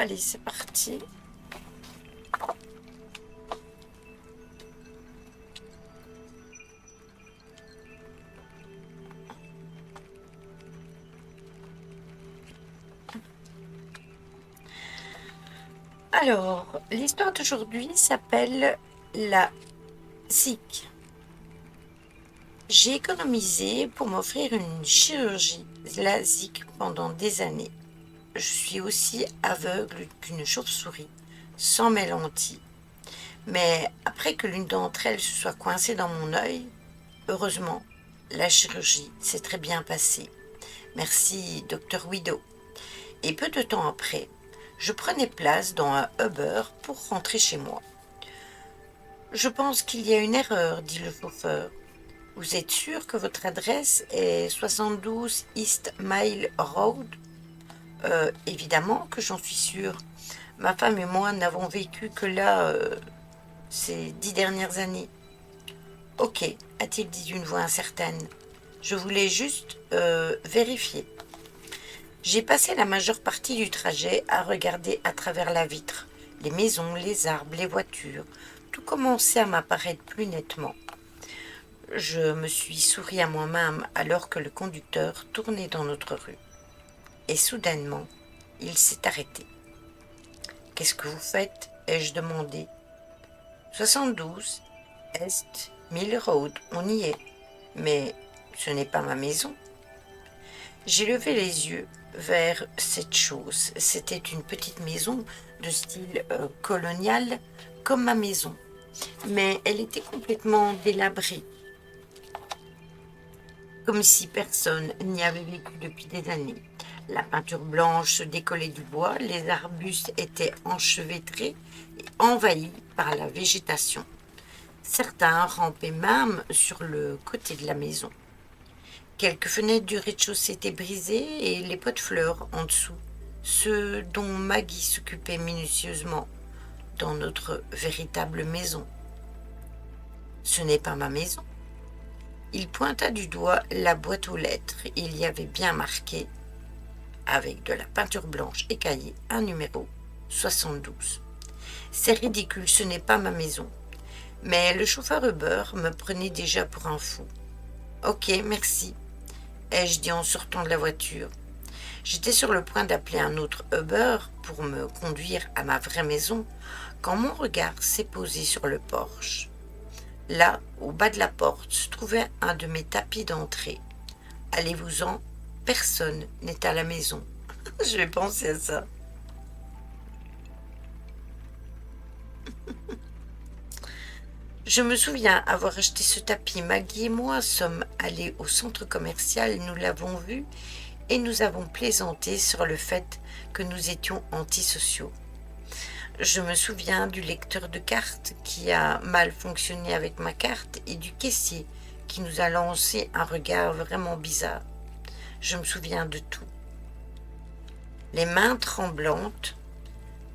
Allez, c'est parti. Alors, l'histoire d'aujourd'hui s'appelle la ZIC. J'ai économisé pour m'offrir une chirurgie LASIK pendant des années. Je suis aussi aveugle qu'une chauve-souris, sans mes lentilles. Mais après que l'une d'entre elles se soit coincée dans mon œil, heureusement, la chirurgie s'est très bien passée. Merci, Dr. Widow. Et peu de temps après, je prenais place dans un Uber pour rentrer chez moi. Je pense qu'il y a une erreur, dit le chauffeur. Vous êtes sûr que votre adresse est 72 East Mile Road? Évidemment que j'en suis sûre. Ma femme et moi n'avons vécu que là ces 10 dernières années. Ok, a-t-il dit d'une voix incertaine. Je voulais juste vérifier. J'ai passé la majeure partie du trajet à regarder à travers la vitre. Les maisons, les arbres, les voitures, tout commençait à m'apparaître plus nettement. Je me suis souri à moi-même alors que le conducteur tournait dans notre rue. Et soudainement, il s'est arrêté. « Qu'est-ce que vous faites ?» ai-je demandé. « 72 Est Mill Road, on y est. Mais ce n'est pas ma maison. » J'ai levé les yeux vers cette chose. C'était une petite maison de style colonial, comme ma maison. Mais elle était complètement délabrée, comme si personne n'y avait vécu depuis des années. La peinture blanche se décollait du bois, les arbustes étaient enchevêtrés et envahis par la végétation. Certains rampaient même sur le côté de la maison. Quelques fenêtres du rez-de-chaussée étaient brisées et les pots de fleurs en dessous, ceux dont Maggie s'occupait minutieusement dans notre véritable maison. Ce n'est pas ma maison. Il pointa du doigt la boîte aux lettres. Il y avait bien marqué, avec de la peinture blanche écaillée, un numéro 72. C'est ridicule, ce n'est pas ma maison. Mais le chauffeur Uber me prenait déjà pour un fou. Ok, merci, ai-je dit en sortant de la voiture. J'étais sur le point d'appeler un autre Uber pour me conduire à ma vraie maison quand mon regard s'est posé sur le porche. Là, au bas de la porte, se trouvait un de mes tapis d'entrée. Allez-vous-en, personne n'est à la maison. Je vais penser à ça. Je me souviens avoir acheté ce tapis. Maggie et moi sommes allés au centre commercial, nous l'avons vu et nous avons plaisanté sur le fait que nous étions antisociaux. Je me souviens du lecteur de cartes qui a mal fonctionné avec ma carte et du caissier qui nous a lancé un regard vraiment bizarre. Je me souviens de tout. Les mains tremblantes,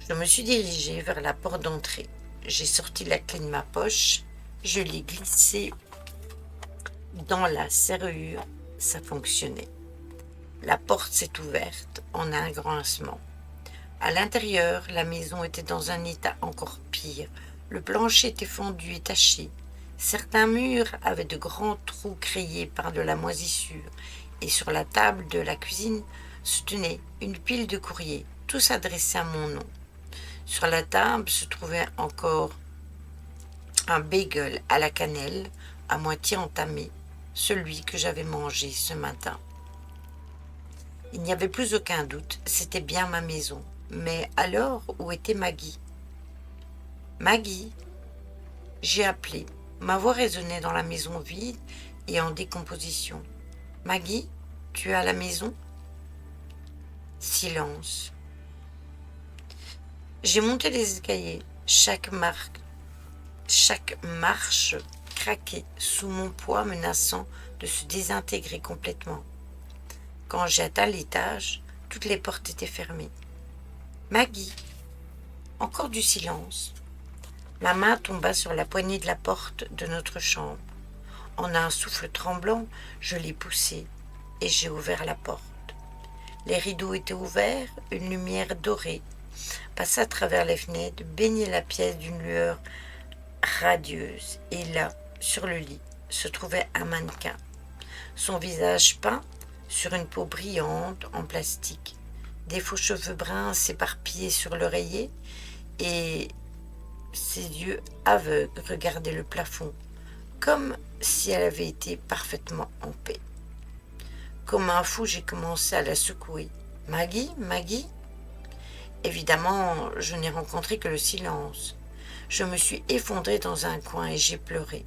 je me suis dirigée vers la porte d'entrée. J'ai sorti la clé de ma poche, je l'ai glissée dans la serrure, ça fonctionnait. La porte s'est ouverte en un grincement. À l'intérieur, la maison était dans un état encore pire. Le plancher était fendu et taché. Certains murs avaient de grands trous créés par de la moisissure, et sur la table de la cuisine se tenait une pile de courriers, tous adressés à mon nom. Sur la table se trouvait encore un bagel à la cannelle, à moitié entamé, celui que j'avais mangé ce matin. Il n'y avait plus aucun doute, c'était bien ma maison. Mais alors, où était Maggie? Maggie, j'ai appelé. Ma voix résonnait dans la maison vide et en décomposition. Maggie, tu es à la maison? Silence. J'ai monté les escaliers. Chaque marche craquait sous mon poids menaçant de se désintégrer complètement. Quand j'ai atteint l'étage, toutes les portes étaient fermées. Maggie. Encore du silence. Ma main tomba sur la poignée de la porte de notre chambre. En un souffle tremblant, je l'ai poussée et j'ai ouvert la porte. Les rideaux étaient ouverts, une lumière dorée passa à travers les fenêtres, baignait la pièce d'une lueur radieuse, et là, sur le lit, se trouvait un mannequin, son visage peint sur une peau brillante en plastique. Des faux cheveux bruns s'éparpillaient sur l'oreiller, et ses yeux aveugles regardaient le plafond, comme si elle avait été parfaitement en paix. Comme un fou, j'ai commencé à la secouer. Maggie, Maggie? Évidemment, je n'ai rencontré que le silence. Je me suis effondrée dans un coin et j'ai pleuré.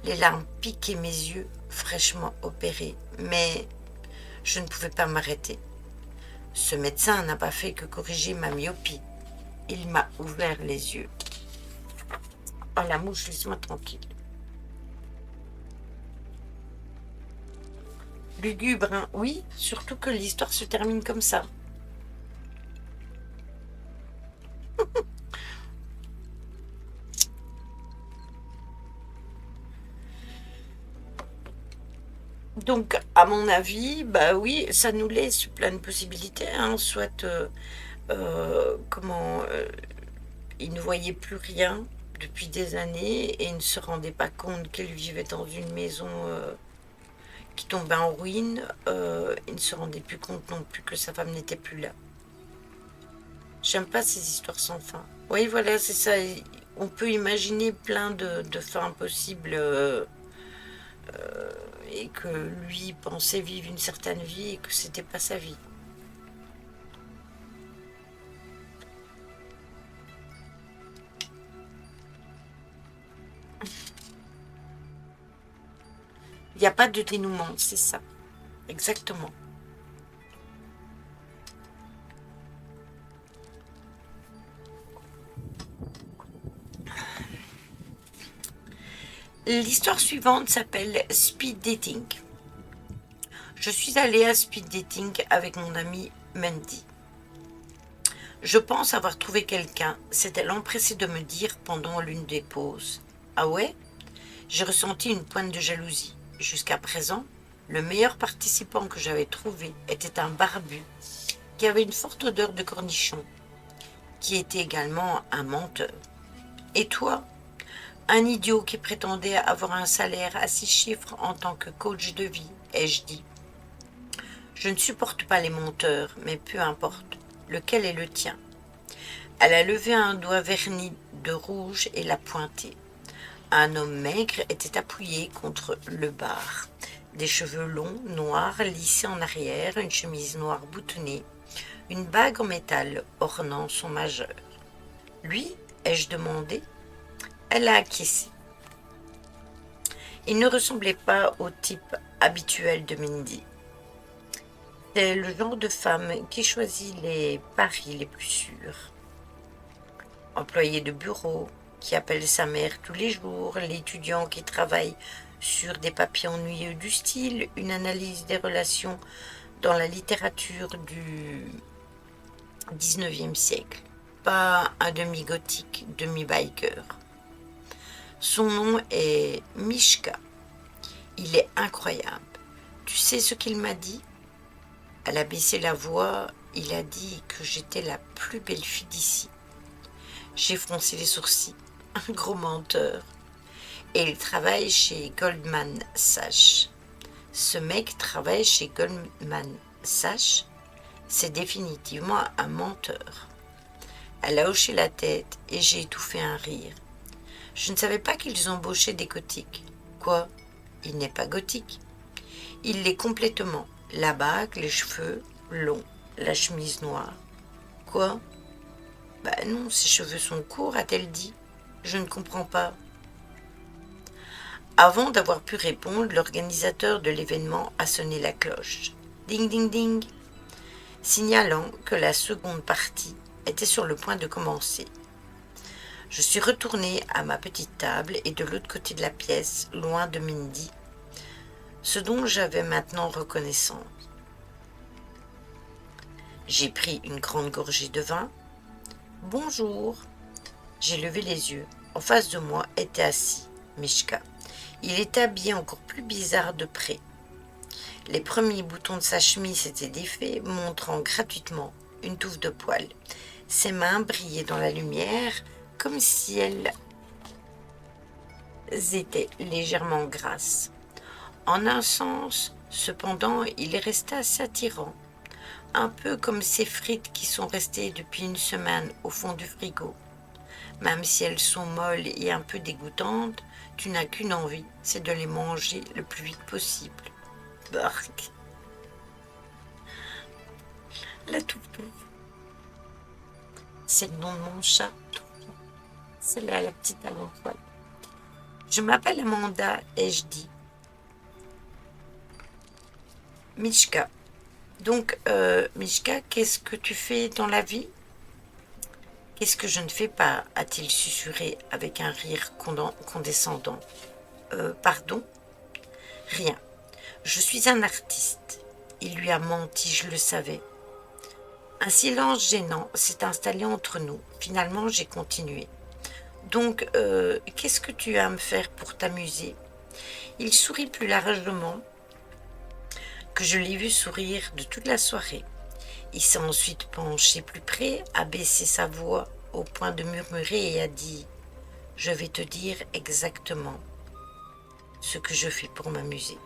Les larmes piquaient mes yeux, fraîchement opérés, mais je ne pouvais pas m'arrêter. Ce médecin n'a pas fait que corriger ma myopie. Il m'a ouvert les yeux. Oh la mouche, laisse-moi tranquille. Lugubre, hein? Oui, surtout que l'histoire se termine comme ça. Donc, à mon avis, bah oui, ça nous laisse plein de possibilités, hein. Soit, comment, il ne voyait plus rien depuis des années et il ne se rendait pas compte qu'elle vivait dans une maison qui tombait en ruine. Il ne se rendait plus compte non plus que sa femme n'était plus là. J'aime pas ces histoires sans fin. Oui, voilà, c'est ça. On peut imaginer plein de fins possibles et que lui pensait vivre une certaine vie et que c'était pas sa vie. Il n'y a pas de dénouement, c'est ça. Exactement. L'histoire suivante s'appelle Speed Dating. Je suis allée à Speed Dating avec mon amie Mandy. Je pense avoir trouvé quelqu'un, s'est-elle empressée de me dire pendant l'une des pauses. Ah ouais? J'ai ressenti une pointe de jalousie. Jusqu'à présent, le meilleur participant que j'avais trouvé était un barbu qui avait une forte odeur de cornichon, qui était également un menteur. Et toi? Un idiot qui prétendait avoir un salaire à 6 chiffres en tant que coach de vie, ai-je dit. Je ne supporte pas les menteurs, mais peu importe. Lequel est le tien? Elle a levé un doigt verni de rouge et l'a pointé. Un homme maigre était appuyé contre le bar. Des cheveux longs, noirs, lissés en arrière, une chemise noire boutonnée, une bague en métal ornant son majeur. Lui? Ai-je demandé. Elle a acquiescé. Il ne ressemblait pas au type habituel de Mindy. C'est le genre de femme qui choisit les paris les plus sûrs. Employé de bureau, qui appelle sa mère tous les jours, l'étudiant qui travaille sur des papiers ennuyeux du style une analyse des relations dans la littérature du XIXe siècle. Pas un demi-gothique, demi-biker. Son nom est Mishka. Il est incroyable. Tu sais ce qu'il m'a dit? Elle a baissé la voix. Il a dit que j'étais la plus belle fille d'ici. J'ai froncé les sourcils. Un gros menteur. Et il travaille chez Goldman Sachs. Ce mec travaille chez Goldman Sachs. C'est définitivement un menteur. Elle a hoché la tête et j'ai étouffé un rire. Je ne savais pas qu'ils embauchaient des gothiques. Quoi? Il n'est pas gothique. Il l'est complètement. La bague, les cheveux longs, la chemise noire. Quoi? Bah non, ses cheveux sont courts, a-t-elle dit. Je ne comprends pas. Avant d'avoir pu répondre, l'organisateur de l'événement a sonné la cloche. Ding ding ding, signalant que la seconde partie était sur le point de commencer. Je suis retournée à ma petite table et de l'autre côté de la pièce, loin de Mindy, ce dont j'avais maintenant reconnaissance. J'ai pris une grande gorgée de vin. Bonjour. J'ai levé les yeux. En face de moi était assis Mishka. Il était habillé encore plus bizarre de près. Les premiers boutons de sa chemise étaient défaits, montrant gratuitement une touffe de poils. Ses mains brillaient dans la lumière comme si elles étaient légèrement grasses. En un sens, cependant, il restait assez attirant, un peu comme ces frites qui sont restées depuis une semaine au fond du frigo. Même si elles sont molles et un peu dégoûtantes, tu n'as qu'une envie, c'est de les manger le plus vite possible. Bark. La Toutou. C'est le nom de mon chat. C'est la petite à l'envol. Je m'appelle Amanda et je dis Mishka. Donc, Mishka, qu'est-ce que tu fais dans la vie? Qu'est-ce que je ne fais pas? A-t-il susurré avec un rire condescendant. Pardon? Rien. Je suis un artiste. Il lui a menti, je le savais. Un silence gênant s'est installé entre nous. Finalement, j'ai continué. Donc, qu'est-ce que tu as à me faire pour t'amuser? Il sourit plus largement que je l'ai vu sourire de toute la soirée. Il s'est ensuite penché plus près, a baissé sa voix au point de murmurer et a dit « Je vais te dire exactement ce que je fais pour m'amuser.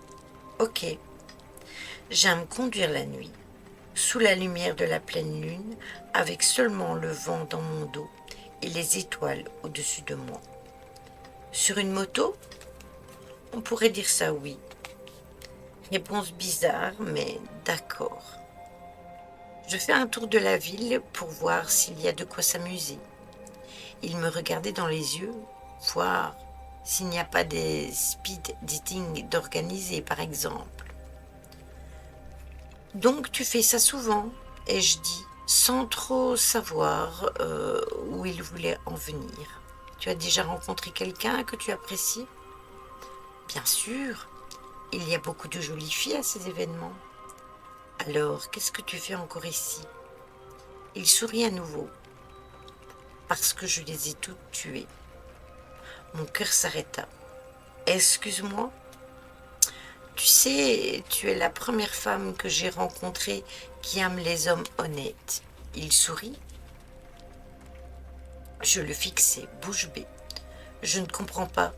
Ok, j'aime conduire la nuit, sous la lumière de la pleine lune, avec seulement le vent dans mon dos et les étoiles au-dessus de moi. Sur une moto? On pourrait dire ça, oui. Réponse bizarre, mais d'accord. Je fais un tour de la ville pour voir s'il y a de quoi s'amuser. Il me regardait dans les yeux, voir s'il n'y a pas des speed dating d'organiser, par exemple. Donc tu fais ça souvent, ai-je dit, sans trop savoir où il voulait en venir. Tu as déjà rencontré quelqu'un que tu apprécies? Bien sûr, il y a beaucoup de jolies filles à ces événements. Alors, qu'est-ce que tu fais encore ici? Il sourit à nouveau. Parce que je les ai toutes tuées. Mon cœur s'arrêta. Excuse-moi? Tu sais, tu es la première femme que j'ai rencontrée qui aime les hommes honnêtes. Il sourit. Je le fixai, bouche bée. Je ne comprends pas.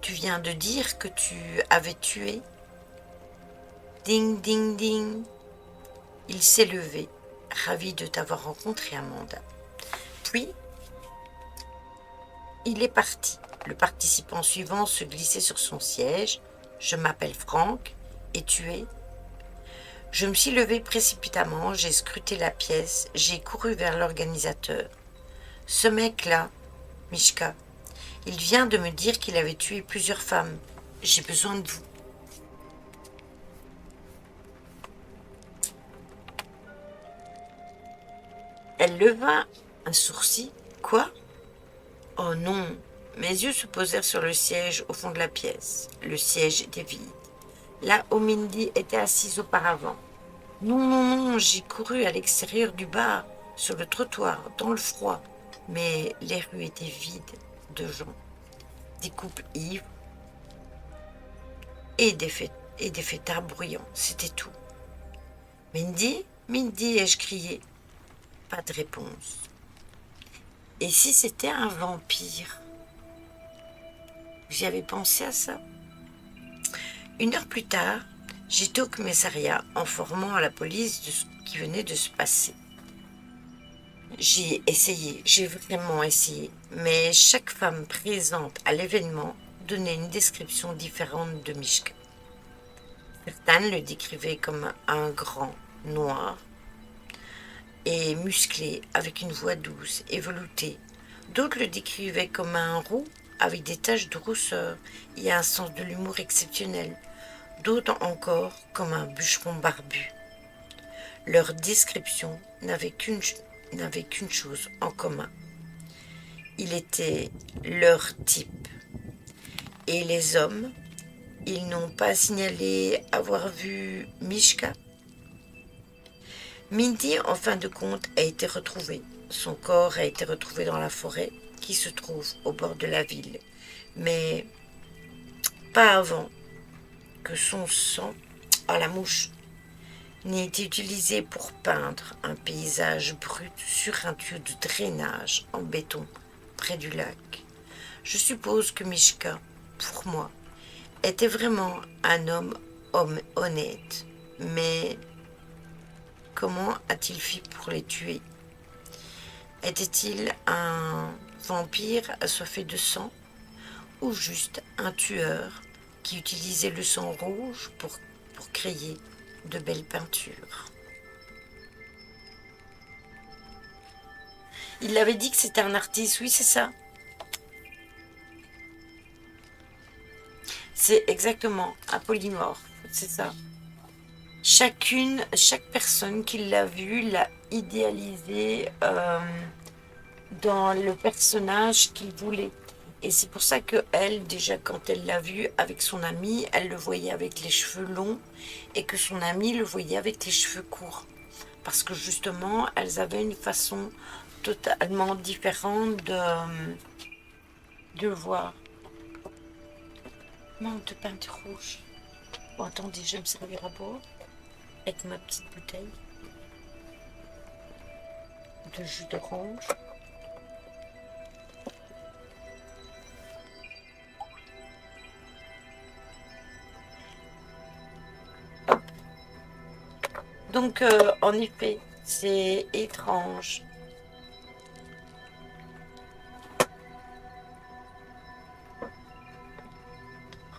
Tu viens de dire que tu avais tué? Ding, ding, ding. Il s'est levé, ravi de t'avoir rencontré, Amanda. Puis, il est parti. Le participant suivant se glissait sur son siège. Je m'appelle Franck. Et tu es? Je me suis levée précipitamment, j'ai scruté la pièce, j'ai couru vers l'organisateur. Ce mec-là, Mishka, il vient de me dire qu'il avait tué plusieurs femmes. J'ai besoin de vous. Elle leva un sourcil. Quoi? Oh non! Mes yeux se posèrent sur le siège au fond de la pièce. Le siège était vide. Là où Mindy était assise auparavant. Non, non, non, j'ai couru à l'extérieur du bar, sur le trottoir, dans le froid. Mais les rues étaient vides de gens. Des couples ivres et des fêtards bruyants. C'était tout. Mindy, Mindy, ai-je crié. Pas de réponse. Et si c'était un vampire? J'y avais pensé à ça. 1 heure plus tard, j'étais au commissariat informant à la police de ce qui venait de se passer. J'ai vraiment essayé, mais chaque femme présente à l'événement donnait une description différente de Mishka. Certaines le décrivaient comme un grand, noir et musclé, avec une voix douce et veloutée. D'autres le décrivaient comme un roux, avec des taches de rousseur et un sens de l'humour exceptionnel. D'autres encore comme un bûcheron barbu. Leur description n'avait qu'une chose en commun. Il était leur type. Et les hommes, ils n'ont pas signalé avoir vu Mishka. Mindy, en fin de compte, a été retrouvée. Son corps a été retrouvé dans la forêt qui se trouve au bord de la ville. Mais pas avant que son sang... Oh, la mouche! n'a été utilisé pour peindre un paysage brut sur un tuyau de drainage en béton près du lac. Je suppose que Mishka, pour moi, était vraiment un homme honnête. Mais comment a-t-il fait pour les tuer? Était-il un vampire assoiffé de sang ou juste un tueur qui utilisait le sang rouge pour créer de belles peintures? Il avait dit que c'était un artiste, oui, c'est ça. C'est exactement un polymorphe, c'est ça. Chaque personne qui l'a vu l'a idéalisé dans le personnage qu'il voulait. Et c'est pour ça que elle, déjà quand elle l'a vu avec son ami, elle le voyait avec les cheveux longs et que son ami le voyait avec les cheveux courts. Parce que justement, elles avaient une façon totalement différente de voir. Non, de peinture rouge. Bon, attendez, je vais me servir à boire avec ma petite bouteille de jus d'orange. Donc, en effet, c'est étrange.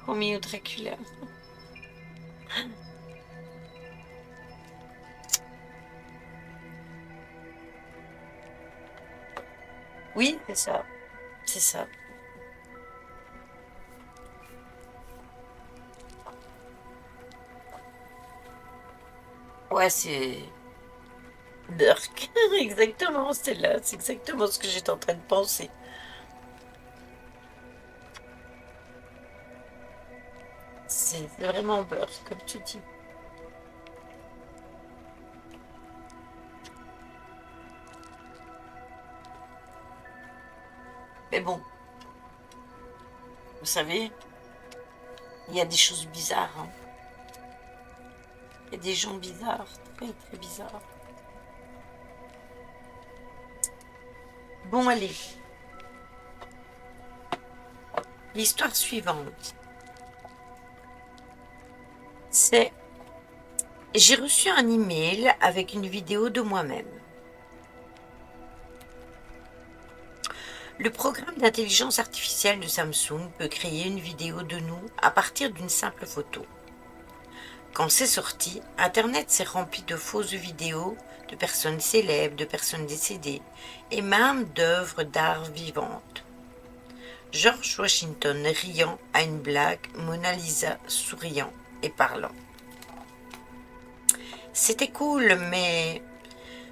Roméo Dracula. Oui, c'est ça. C'est ça. Ouais, c'est Burke. Exactement, c'est là. C'est exactement ce que j'étais en train de penser. C'est vraiment Burke, comme tu dis. Mais bon, vous savez, il y a des choses bizarres. Hein. Il y a des gens bizarres, très très bizarres. Bon, allez. L'histoire suivante, c'est j'ai reçu un email avec une vidéo de moi-même. Le programme d'intelligence artificielle de Samsung peut créer une vidéo de nous à partir d'une simple photo. Quand c'est sorti, Internet s'est rempli de fausses vidéos de personnes célèbres, de personnes décédées et même d'œuvres d'art vivantes. George Washington riant à une blague, Mona Lisa souriant et parlant. C'était cool, mais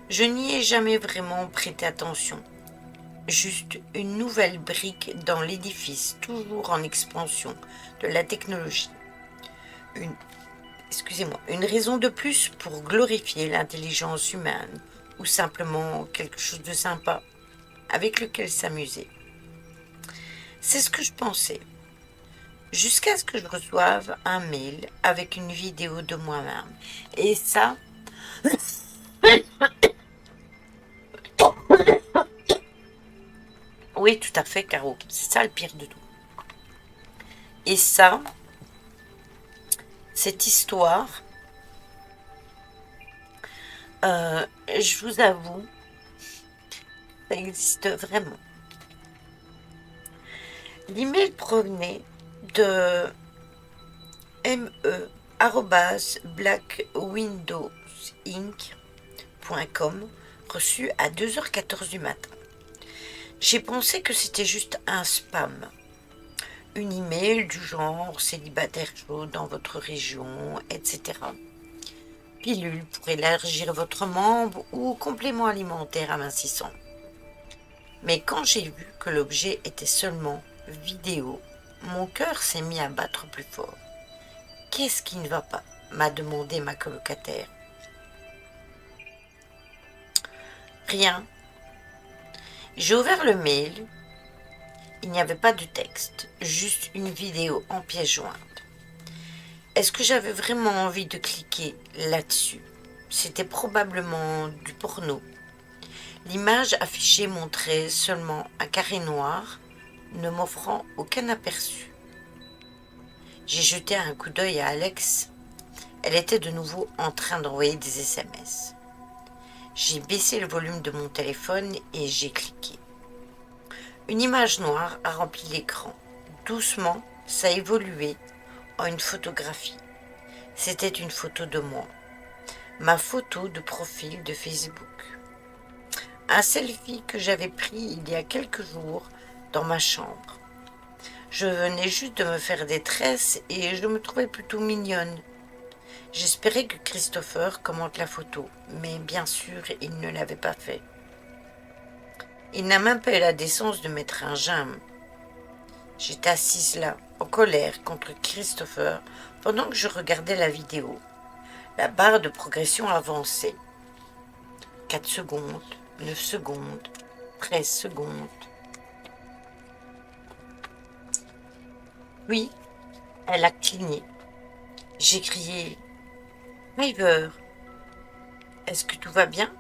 je n'y ai jamais vraiment prêté attention. Juste une nouvelle brique dans l'édifice, toujours en expansion de la technologie. Une raison de plus pour glorifier l'intelligence humaine ou simplement quelque chose de sympa avec lequel s'amuser. C'est ce que je pensais. Jusqu'à ce que je reçoive un mail avec une vidéo de moi-même. Et ça, oui, tout à fait, Caro. C'est ça le pire de tout. Et ça, cette histoire, je vous avoue, ça existe vraiment. L'email provenait de me@blackwindowsinc.com reçu à 2h14 du matin. J'ai pensé que c'était juste un spam. Une email du genre célibataire chaud dans votre région, etc. Pilule pour élargir votre membre ou complément alimentaire amincissant. Mais quand j'ai vu que l'objet était seulement vidéo, mon cœur s'est mis à battre plus fort. Qu'est-ce qui ne va pas? M'a demandé ma colocataire. Rien. J'ai ouvert le mail. Il n'y avait pas de texte, juste une vidéo en pièce jointe. Est-ce que j'avais vraiment envie de cliquer là-dessus? C'était probablement du porno. L'image affichée montrait seulement un carré noir, ne m'offrant aucun aperçu. J'ai jeté un coup d'œil à Alex. Elle était de nouveau en train d'envoyer des SMS. J'ai baissé le volume de mon téléphone et j'ai cliqué. Une image noire a rempli l'écran. Doucement, ça a évolué en une photographie. C'était une photo de moi. Ma photo de profil de Facebook. Un selfie que j'avais pris il y a quelques jours dans ma chambre. Je venais juste de me faire des tresses et je me trouvais plutôt mignonne. J'espérais que Christopher commente la photo, mais bien sûr, il ne l'avait pas fait. Il n'a même pas eu la décence de mettre un j'aime. J'étais assise là, en colère contre Christopher, pendant que je regardais la vidéo. La barre de progression avançait. 4 secondes, 9 secondes, 13 secondes. Oui, elle a cligné. J'ai crié « River, est-ce que tout va bien ?»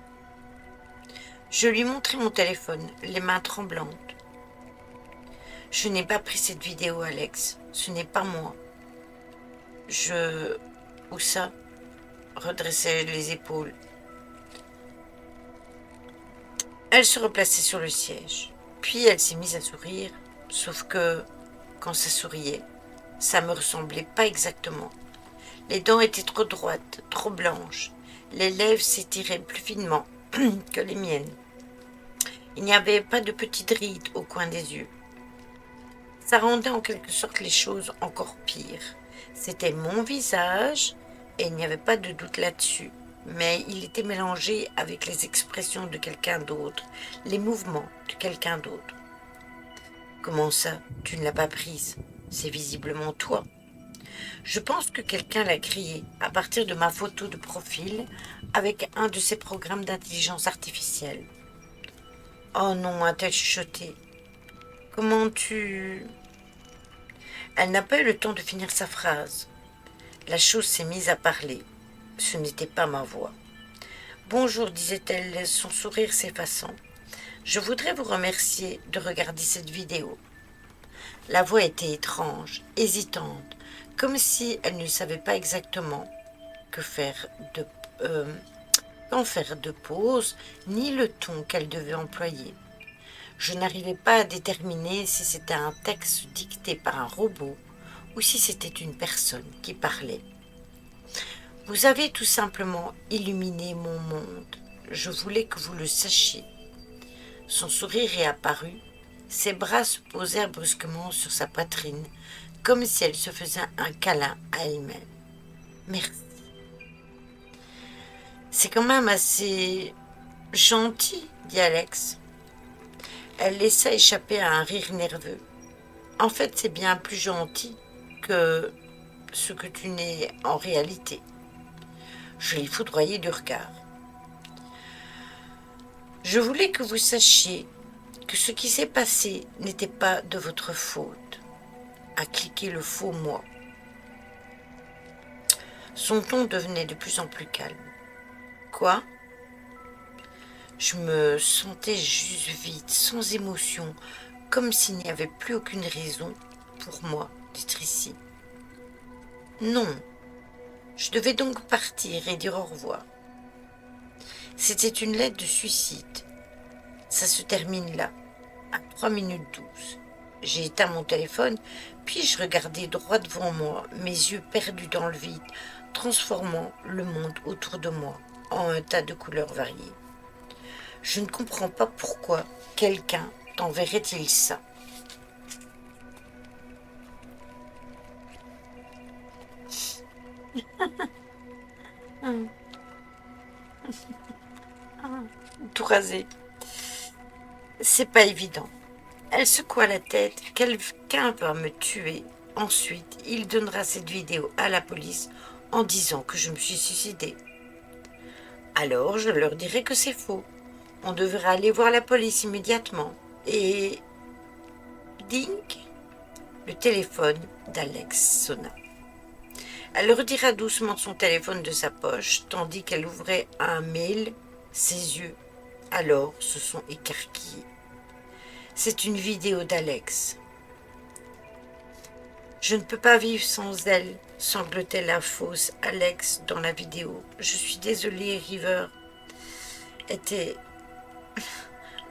Je lui montrai mon téléphone, les mains tremblantes. « Je n'ai pas pris cette vidéo, Alex. Ce n'est pas moi. » Où ça? Redressai les épaules. Elle se replaçait sur le siège. Puis elle s'est mise à sourire, sauf que, quand ça souriait, ça me ressemblait pas exactement. Les dents étaient trop droites, trop blanches. Les lèvres s'étiraient plus finement que les miennes. Il n'y avait pas de petites rides au coin des yeux. Ça rendait en quelque sorte les choses encore pires. C'était mon visage, et il n'y avait pas de doute là-dessus, mais il était mélangé avec les expressions de quelqu'un d'autre, les mouvements de quelqu'un d'autre. Comment ça, tu ne l'as pas prise? C'est visiblement toi. Je pense que quelqu'un l'a crié à partir de ma photo de profil avec un de ces programmes d'intelligence artificielle. Oh non, a-t-elle chuchoté. Comment tu... Elle n'a pas eu le temps de finir sa phrase. La chose s'est mise à parler. Ce n'était pas ma voix. Bonjour, disait-elle, son sourire s'effaçant. Je voudrais vous remercier de regarder cette vidéo. La voix était étrange, hésitante, comme si elle ne savait pas exactement que qu'en faire de pause, ni le ton qu'elle devait employer. Je n'arrivais pas à déterminer si c'était un texte dicté par un robot ou si c'était une personne qui parlait. Vous avez tout simplement illuminé mon monde. Je voulais que vous le sachiez. Son sourire réapparut. Ses bras se posèrent brusquement sur sa poitrine, comme si elle se faisait un câlin à elle-même. Merci. C'est quand même assez gentil, dit Alex. Elle laissa échapper un rire nerveux. En fait, c'est bien plus gentil que ce que tu n'es en réalité. Je l'ai foudroyé du regard. Je voulais que vous sachiez que ce qui s'est passé n'était pas de votre faute, a cliqué le faux moi. Son ton devenait de plus en plus calme. Quoi? Je me sentais juste vide, sans émotion, comme s'il n'y avait plus aucune raison pour moi d'être ici. Non, je devais donc partir et dire au revoir. C'était une lettre de suicide. Ça se termine là, à 3 minutes 12. J'ai éteint mon téléphone, puis je regardais droit devant moi, mes yeux perdus dans le vide, transformant le monde autour de moi en un tas de couleurs variées. Je ne comprends pas pourquoi quelqu'un t'enverrait-il ça. Tout rasé. C'est pas évident. Elle secoua la tête. Quelqu'un va me tuer. Ensuite, il donnera cette vidéo à la police en disant que je me suis suicidée. Alors, je leur dirai que c'est faux. On devrait aller voir la police immédiatement. Et... ding! Le téléphone d'Alex sonna. Elle retira doucement son téléphone de sa poche, tandis qu'elle ouvrait un mail. Ses yeux, alors, se sont écarquillés. C'est une vidéo d'Alex. Je ne peux pas vivre sans elle, sanglotait la fausse Alex dans la vidéo. Je suis désolée, River était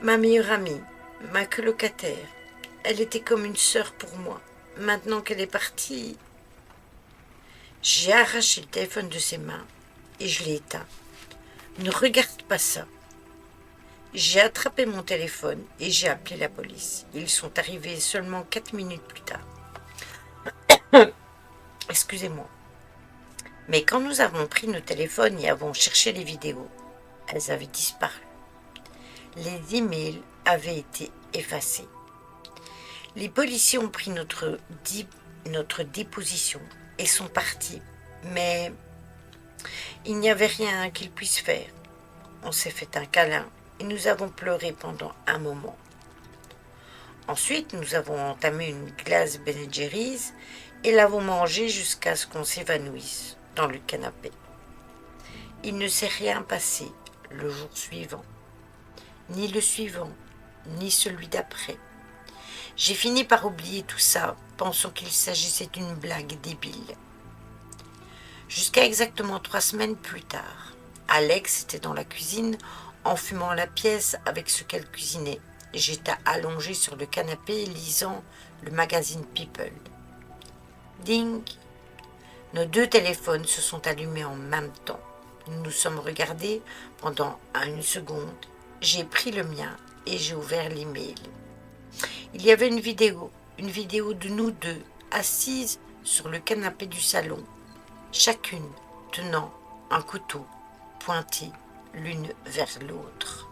ma meilleure amie, ma colocataire. Elle était comme une sœur pour moi. Maintenant qu'elle est partie, j'ai arraché le téléphone de ses mains et je l'ai éteint. Ne regarde pas ça. J'ai attrapé mon téléphone et j'ai appelé la police. Ils sont arrivés seulement 4 minutes plus tard. Excusez-moi. Mais quand nous avons pris nos téléphones et avons cherché les vidéos, elles avaient disparu. Les emails avaient été effacés. Les policiers ont pris notre déposition et sont partis. Mais il n'y avait rien qu'ils puissent faire. On s'est fait un câlin et nous avons pleuré pendant un moment. Ensuite, nous avons entamé une glace Ben & Jerry's et l'avons mangée jusqu'à ce qu'on s'évanouisse dans le canapé. Il ne s'est rien passé le jour suivant, ni le suivant, ni celui d'après. J'ai fini par oublier tout ça, pensant qu'il s'agissait d'une blague débile. Jusqu'à exactement 3 semaines plus tard, Alex était dans la cuisine en fumant la pièce avec ce qu'elle cuisinait. J'étais allongée sur le canapé lisant le magazine People. Ding! Nos 2 téléphones se sont allumés en même temps. Nous nous sommes regardés pendant une seconde. J'ai pris le mien et j'ai ouvert l'email. Il y avait une vidéo de nous 2, assises sur le canapé du salon, chacune tenant un couteau pointé l'une vers l'autre.